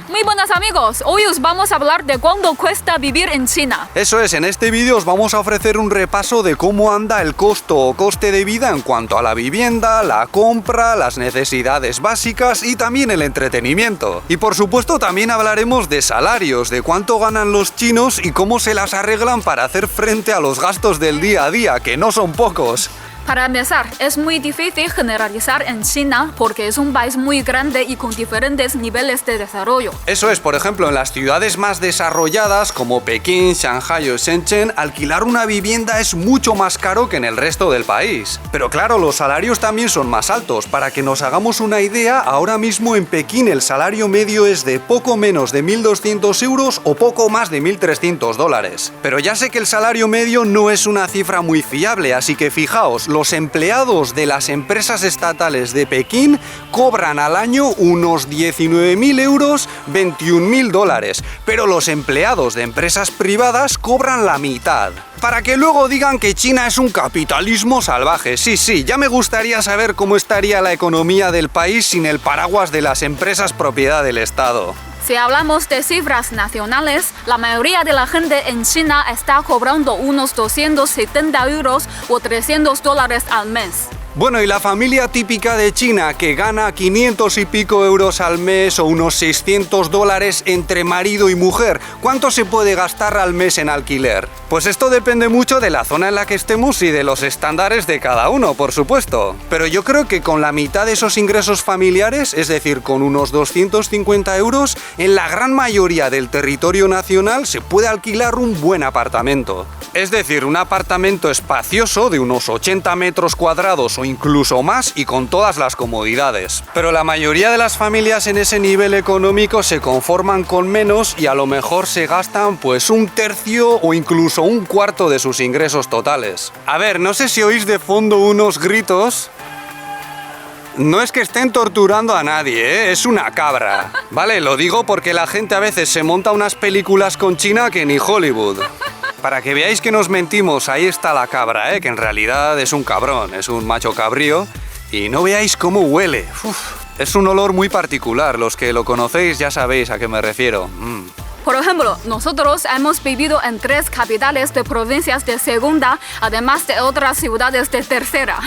Muy buenas amigos, hoy os vamos a hablar de cuánto cuesta vivir en China. Eso es, en este vídeo os vamos a ofrecer un repaso de cómo anda el costo o coste de vida en cuanto a la vivienda, la compra, las necesidades básicas y también el entretenimiento. Y por supuesto también hablaremos de salarios, de cuánto ganan los chinos y cómo se las arreglan para hacer frente a los gastos del día a día, que no son pocos. Para empezar, es muy difícil generalizar en China porque es un país muy grande y con diferentes niveles de desarrollo. Eso es, por ejemplo, en las ciudades más desarrolladas como Pekín, Shanghái o Shenzhen, alquilar una vivienda es mucho más caro que en el resto del país. Pero claro, los salarios también son más altos. Para que nos hagamos una idea, ahora mismo en Pekín el salario medio es de poco menos de 1.200 euros o poco más de 1.300 dólares. Pero ya sé que el salario medio no es una cifra muy fiable, así que fijaos, los empleados de las empresas estatales de Pekín cobran al año unos 19.000 euros, 21.000 dólares, pero los empleados de empresas privadas cobran la mitad. Para que luego digan que China es un capitalismo salvaje. Sí, ya me gustaría saber cómo estaría la economía del país sin el paraguas de las empresas propiedad del Estado. Si hablamos de cifras nacionales, la mayoría de la gente en China está cobrando unos 270 euros o 300 dólares al mes. Bueno, y la familia típica de China que gana 500 y pico euros al mes o unos 600 dólares entre marido y mujer, ¿cuánto se puede gastar al mes en alquiler? Pues esto depende mucho de la zona en la que estemos y de los estándares de cada uno, por supuesto. Pero yo creo que con la mitad de esos ingresos familiares, es decir, con unos 250 euros, en la gran mayoría del territorio nacional se puede alquilar un buen apartamento. Es decir, un apartamento espacioso de unos 80 metros cuadrados o incluso más y con todas las comodidades. Pero la mayoría de las familias en ese nivel económico se conforman con menos y a lo mejor se gastan pues un tercio o incluso un cuarto de sus ingresos totales. A ver, no sé si oís de fondo unos gritos. No es que estén torturando a nadie, ¿eh? Es una cabra. Vale, lo digo porque la gente a veces se monta unas películas con China que ni Hollywood. Para que veáis que nos mentimos, ahí está la cabra, que en realidad es un cabrón, es un macho cabrío. Y no veáis cómo huele. Uf, es un olor muy particular, los que lo conocéis ya sabéis a qué me refiero. Por ejemplo, nosotros hemos vivido en 3 capitales de provincias de segunda, además de otras ciudades de tercera.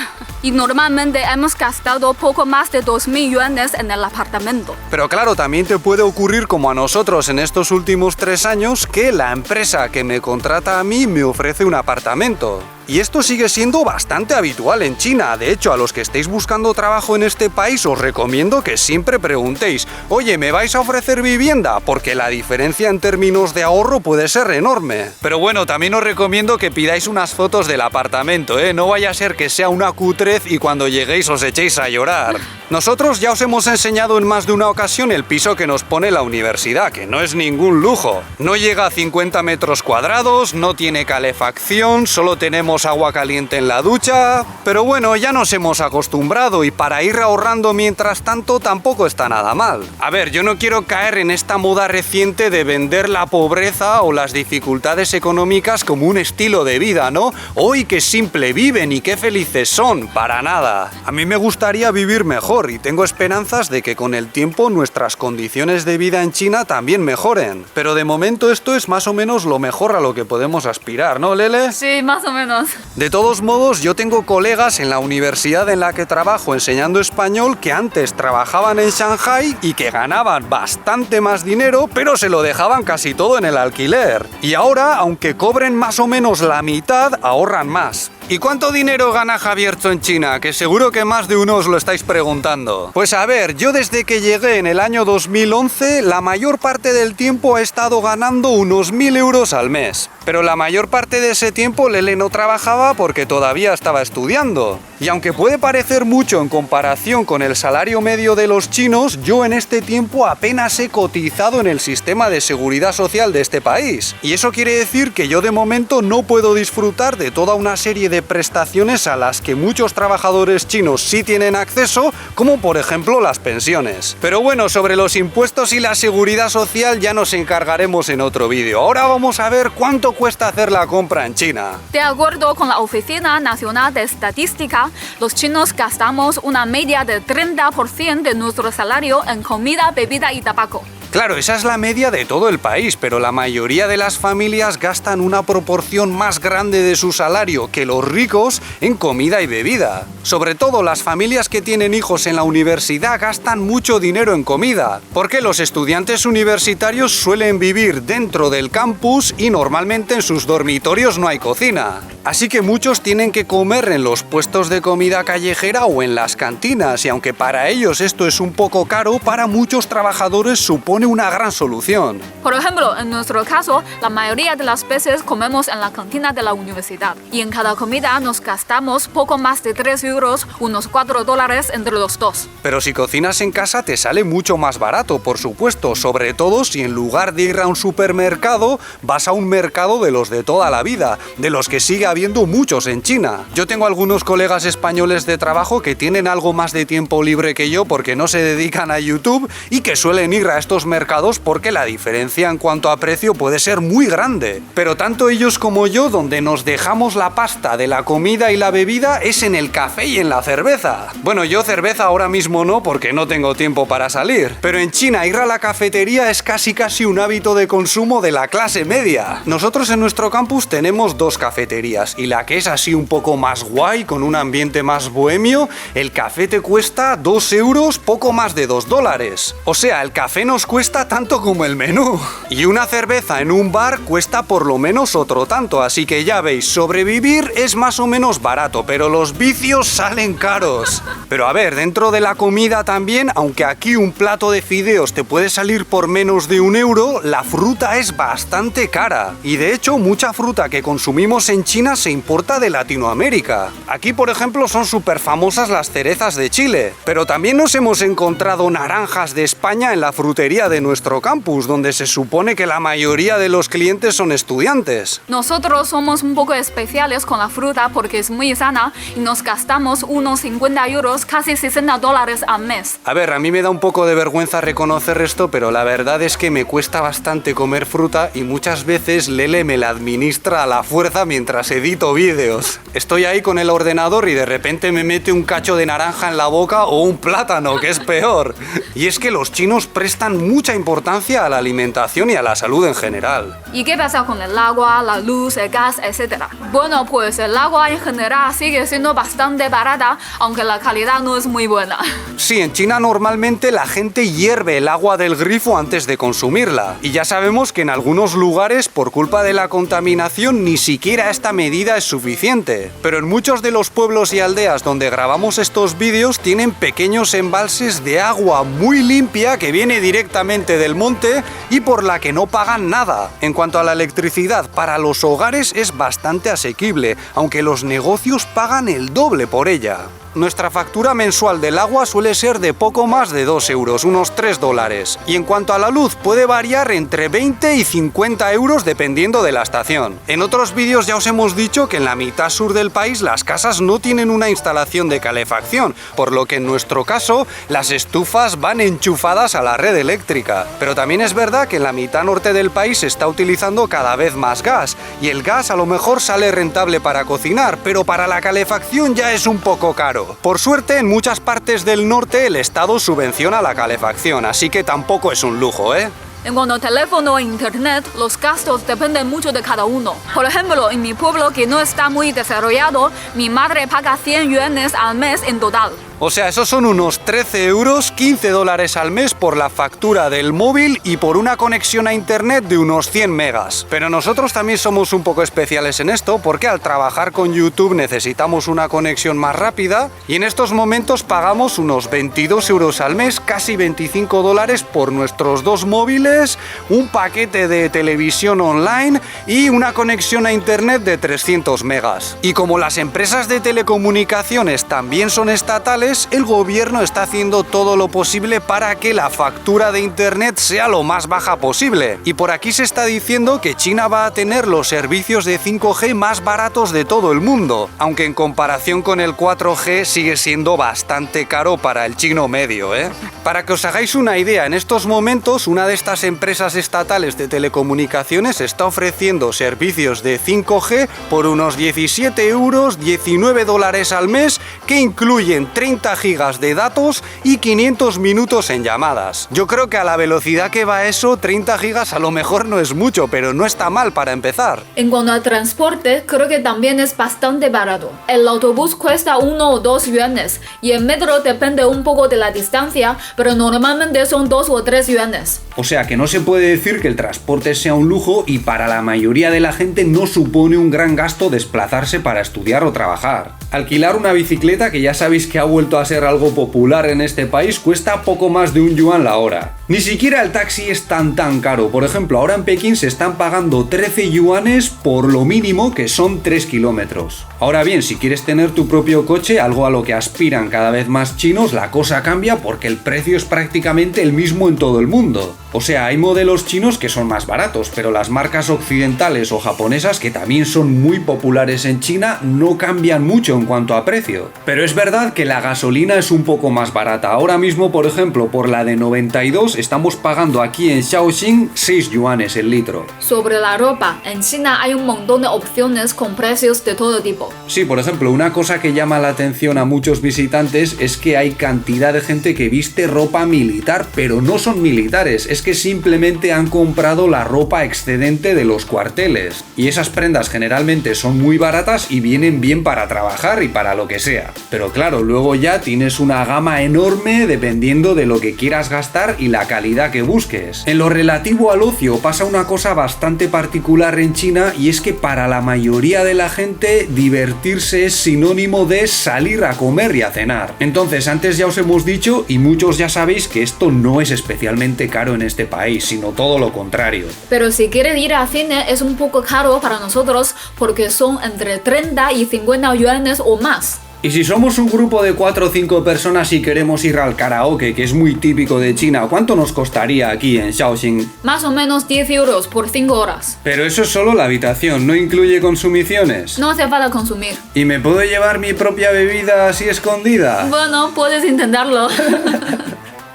Y normalmente hemos gastado poco más de 2.000 yuanes en el apartamento. Pero claro, también te puede ocurrir como a nosotros en estos últimos 3 años que la empresa que me contrata a mí me ofrece un apartamento. Y esto sigue siendo bastante habitual en China. De hecho, a los que estéis buscando trabajo en este país os recomiendo que siempre preguntéis: oye, ¿me vais a ofrecer vivienda? Porque la diferencia en términos de ahorro puede ser enorme. Pero bueno, también os recomiendo que pidáis unas fotos del apartamento, No vaya a ser que sea una cutrez y cuando lleguéis os echéis a llorar. Nosotros ya os hemos enseñado en más de una ocasión el piso que nos pone la universidad, que no es ningún lujo. No llega a 50 metros cuadrados, no tiene calefacción, solo tenemos agua caliente en la ducha. Pero bueno, ya nos hemos acostumbrado y para ir ahorrando mientras tanto tampoco está nada mal. A ver, yo no quiero caer en esta moda reciente de vender la pobreza o las dificultades económicas como un estilo de vida, ¿no? ¡Uy, qué simple viven y qué felices son! Para nada. A mí me gustaría vivir mejor y tengo esperanzas de que con el tiempo nuestras condiciones de vida en China también mejoren. Pero de momento esto es más o menos lo mejor a lo que podemos aspirar, ¿no, Lele? Sí, más o menos. De todos modos, yo tengo colegas en la universidad en la que trabajo enseñando español que antes trabajaban en Shanghái y que ganaban bastante más dinero, pero se lo dejaban casi todo en el alquiler. Y ahora, aunque cobren más o menos la mitad, ahorran más. ¿Y cuánto dinero gana Javierzo en China? Que seguro que más de uno os lo estáis preguntando. Pues a ver, yo desde que llegué en el año 2011, la mayor parte del tiempo he estado ganando unos 1.000 euros al mes. Pero la mayor parte de ese tiempo Lele no trabajaba porque todavía estaba estudiando. Y aunque puede parecer mucho en comparación con el salario medio de los chinos, yo en este tiempo apenas he cotizado en el sistema de seguridad social de este país. Y eso quiere decir que yo de momento no puedo disfrutar de toda una serie de prestaciones a las que muchos trabajadores chinos sí tienen acceso, como por ejemplo las pensiones. Pero bueno, sobre los impuestos y la seguridad social ya nos encargaremos en otro vídeo. Ahora vamos a ver cuánto cuesta hacer la compra en China. De acuerdo con la Oficina Nacional de Estadística, los chinos gastamos una media de 30% de nuestro salario en comida, bebida y tabaco. Claro, esa es la media de todo el país, pero la mayoría de las familias gastan una proporción más grande de su salario que los ricos en comida y bebida. Sobre todo las familias que tienen hijos en la universidad gastan mucho dinero en comida, porque los estudiantes universitarios suelen vivir dentro del campus y normalmente en sus dormitorios no hay cocina. Así que muchos tienen que comer en los puestos de comida callejera o en las cantinas, y aunque para ellos esto es un poco caro, para muchos trabajadores supone una gran solución. Por ejemplo, en nuestro caso, la mayoría de las veces comemos en la cantina de la universidad y en cada comida nos gastamos poco más de 3 euros, unos $4 entre los dos. Pero si cocinas en casa te sale mucho más barato, por supuesto, sobre todo si en lugar de ir a un supermercado vas a un mercado de los de toda la vida, de los que sigue habiendo muchos en China. Yo tengo algunos colegas españoles de trabajo que tienen algo más de tiempo libre que yo porque no se dedican a YouTube y que suelen ir a estos mercados porque la diferencia en cuanto a precio puede ser muy grande. Pero tanto ellos como yo, donde nos dejamos la pasta de la comida y la bebida es en el café y en la cerveza. Bueno, yo cerveza ahora mismo no porque no tengo tiempo para salir, pero en China ir a la cafetería es casi un hábito de consumo de la clase media. Nosotros en nuestro campus tenemos 2 cafeterías y la que es así un poco más guay, con un ambiente más bohemio, el café te cuesta 2 euros, poco más de $2. O sea, el café nos cuesta tanto como el menú. Y una cerveza en un bar cuesta por lo menos otro tanto, así que ya veis, sobrevivir es más o menos barato, pero los vicios salen caros. Pero a ver, dentro de la comida también, aunque aquí un plato de fideos te puede salir por menos de 1 euro, la fruta es bastante cara. Y de hecho, mucha fruta que consumimos en China se importa de Latinoamérica. Aquí, por ejemplo, son súper famosas las cerezas de Chile, pero también nos hemos encontrado naranjas de España en la frutería de nuestro campus, donde se supone que la mayoría de los clientes son estudiantes. Nosotros somos un poco especiales con la fruta porque es muy sana y nos gastamos unos 50 euros, casi $60 al mes. A ver, a mí me da un poco de vergüenza reconocer esto, pero la verdad es que me cuesta bastante comer fruta y muchas veces Lele me la administra a la fuerza mientras edito vídeos. Estoy ahí con el ordenador y de repente me mete un cacho de naranja en la boca o un plátano, que es peor. Y es que los chinos prestan mucha importancia a la alimentación y a la salud en general. ¿Y qué pasa con el agua, la luz, el gas, etcétera? Bueno, pues el agua en general sigue siendo bastante barata, aunque la calidad no es muy buena. Sí, en China normalmente la gente hierve el agua del grifo antes de consumirla. Y ya sabemos que en algunos lugares, por culpa de la contaminación, ni siquiera esta medida es suficiente. Pero en muchos de los pueblos y aldeas donde grabamos estos vídeos tienen pequeños embalses de agua muy limpia que viene directamente del monte y por la que no pagan nada. En cuanto a la electricidad, para los hogares es bastante asequible, aunque los negocios pagan el doble por ella. Nuestra factura mensual del agua suele ser de poco más de 2 euros, unos $3. Y en cuanto a la luz, puede variar entre 20 y 50 euros dependiendo de la estación. En otros vídeos ya os hemos dicho que en la mitad sur del país las casas no tienen una instalación de calefacción, por lo que en nuestro caso las estufas van enchufadas a la red eléctrica. Pero también es verdad que en la mitad norte del país se está utilizando cada vez más gas, y el gas a lo mejor sale rentable para cocinar, pero para la calefacción ya es un poco caro. Por suerte, en muchas partes del norte el Estado subvenciona la calefacción, así que tampoco es un lujo, ¿eh? En cuanto a teléfono e internet, los gastos dependen mucho de cada uno. Por ejemplo, en mi pueblo que no está muy desarrollado, mi madre paga 100 yuanes al mes en total. O sea, esos son unos 13 euros, $15 al mes por la factura del móvil y por una conexión a internet de unos 100 megas. Pero nosotros también somos un poco especiales en esto porque al trabajar con YouTube necesitamos una conexión más rápida y en estos momentos pagamos unos 22 euros al mes, casi $25 por nuestros 2 móviles, un paquete de televisión online y una conexión a internet de 300 megas. Y como las empresas de telecomunicaciones también son estatales, el gobierno está haciendo todo lo posible para que la factura de internet sea lo más baja posible. Y por aquí se está diciendo que China va a tener los servicios de 5G más baratos de todo el mundo, aunque en comparación con el 4G sigue siendo bastante caro para el chino medio, ¿eh? Para que os hagáis una idea, en estos momentos una de estas empresas estatales de telecomunicaciones está ofreciendo servicios de 5G por unos 17 euros, $19 al mes, que incluyen 30 30 gigas de datos y 500 minutos en llamadas. Yo creo que a la velocidad que va eso, 30 gigas a lo mejor no es mucho, pero no está mal para empezar. En cuanto al transporte, creo que también es bastante barato. El autobús cuesta 1 o 2 yuanes y el metro depende un poco de la distancia, pero normalmente son 2 o 3 yuanes. O sea que no se puede decir que el transporte sea un lujo y para la mayoría de la gente no supone un gran gasto desplazarse para estudiar o trabajar. Alquilar una bicicleta, que ya sabéis que ha vuelto a ser algo popular en este país, cuesta poco más de 1 yuan la hora. Ni siquiera el taxi es tan caro. Por ejemplo, ahora en Pekín se están pagando 13 yuanes por lo mínimo, que son 3 kilómetros. Ahora bien, si quieres tener tu propio coche, algo a lo que aspiran cada vez más chinos, la cosa cambia porque el precio es prácticamente el mismo en todo el mundo. O sea, hay modelos chinos que son más baratos, pero las marcas occidentales o japonesas, que también son muy populares en China, no cambian mucho en cuanto a precio. Pero es verdad que la gasolina es un poco más barata. Ahora mismo, por ejemplo, por la de 92 estamos pagando aquí en Shaoxing 6 yuanes el litro. Sobre la ropa, en China hay un montón de opciones con precios de todo tipo. Sí, por ejemplo, una cosa que llama la atención a muchos visitantes es que hay cantidad de gente que viste ropa militar, pero no son militares, es que simplemente han comprado la ropa excedente de los cuarteles. Y esas prendas generalmente son muy baratas y vienen bien para trabajar y para lo que sea. Pero claro, luego ya tienes una gama enorme dependiendo de lo que quieras gastar y la calidad que busques. En lo relativo al ocio pasa una cosa bastante particular en China, y es que para la mayoría de la gente divertirse es sinónimo de salir a comer y a cenar. Entonces, antes ya os hemos dicho, y muchos ya sabéis, que esto no es especialmente caro en este país, sino todo lo contrario. Pero si quieres ir al cine es un poco caro para nosotros porque son entre 30 y 50 yuanes o más. Y si somos un grupo de 4 o 5 personas y queremos ir al karaoke, que es muy típico de China, ¿cuánto nos costaría aquí en Shaoxing? Más o menos 10 euros por 5 horas. Pero eso es solo la habitación, ¿no incluye consumiciones? No hace falta consumir. ¿Y me puedo llevar mi propia bebida así escondida? Bueno, puedes intentarlo.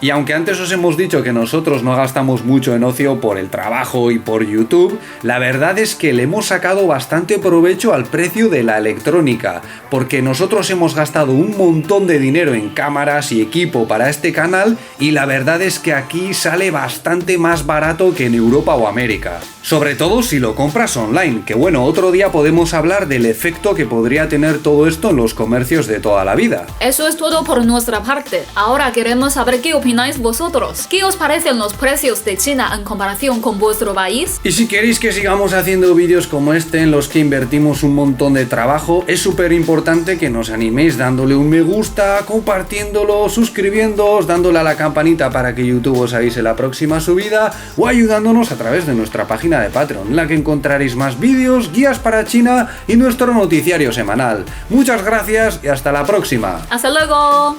Y aunque antes os hemos dicho que nosotros no gastamos mucho en ocio por el trabajo y por YouTube, la verdad es que le hemos sacado bastante provecho al precio de la electrónica, porque nosotros hemos gastado un montón de dinero en cámaras y equipo para este canal, y la verdad es que aquí sale bastante más barato que en Europa o América. Sobre todo si lo compras online, que bueno, otro día podemos hablar del efecto que podría tener todo esto en los comercios de toda la vida. Eso es todo por nuestra parte. Ahora queremos saber qué opináis vosotros. ¿Qué os parecen los precios de China en comparación con vuestro país? Y si queréis que sigamos haciendo vídeos como este en los que invertimos un montón de trabajo, es súper importante que nos animéis dándole un me gusta, compartiéndolo, suscribiéndoos, dándole a la campanita para que YouTube os avise la próxima subida, o ayudándonos a través de nuestra página de Patreon, en la que encontraréis más vídeos, guías para China y nuestro noticiario semanal. Muchas gracias y hasta la próxima. ¡Hasta luego!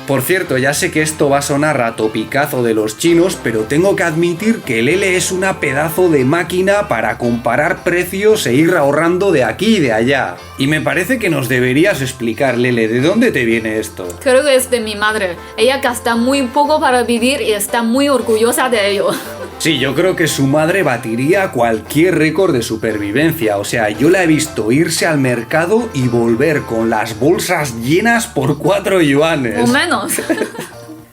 Por cierto, ya sé que esto va a sonar a topicazo de los chinos, pero tengo que admitir que el Lele es una pedazo de máquina para comparar precios e ir ahorrando de aquí y de allá. Y me parece que nos deberías explicar, Lele, ¿de dónde te viene esto? Creo que es de mi madre. Ella gasta muy poco para vivir y está muy orgullosa de ello. Sí, yo creo que su madre batiría cualquier récord de supervivencia. O sea, yo la he visto irse al mercado y volver con las bolsas llenas por 4 yuanes. O menos.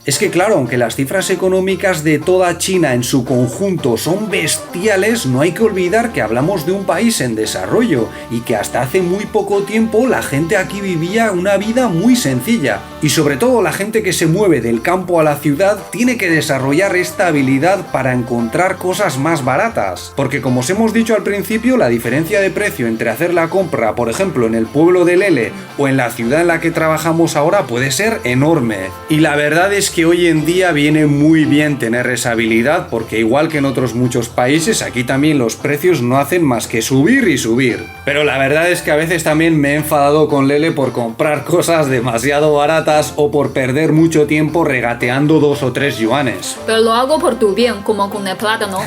Es que claro, aunque las cifras económicas de toda China en su conjunto son bestiales, no hay que olvidar que hablamos de un país en desarrollo y que hasta hace muy poco tiempo la gente aquí vivía una vida muy sencilla. Y sobre todo la gente que se mueve del campo a la ciudad tiene que desarrollar esta habilidad para encontrar cosas más baratas. Porque como os hemos dicho al principio, la diferencia de precio entre hacer la compra, por ejemplo, en el pueblo de Lele o en la ciudad en la que trabajamos ahora puede ser enorme. Y la verdad es que hoy en día viene muy bien tener esa habilidad, porque igual que en otros muchos países, aquí también los precios no hacen más que subir y subir. Pero la verdad es que a veces también me he enfadado con Lele por comprar cosas demasiado baratas o por perder mucho tiempo regateando 2 o 3 yuanes. Pero lo hago por tu bien, como con el plátano.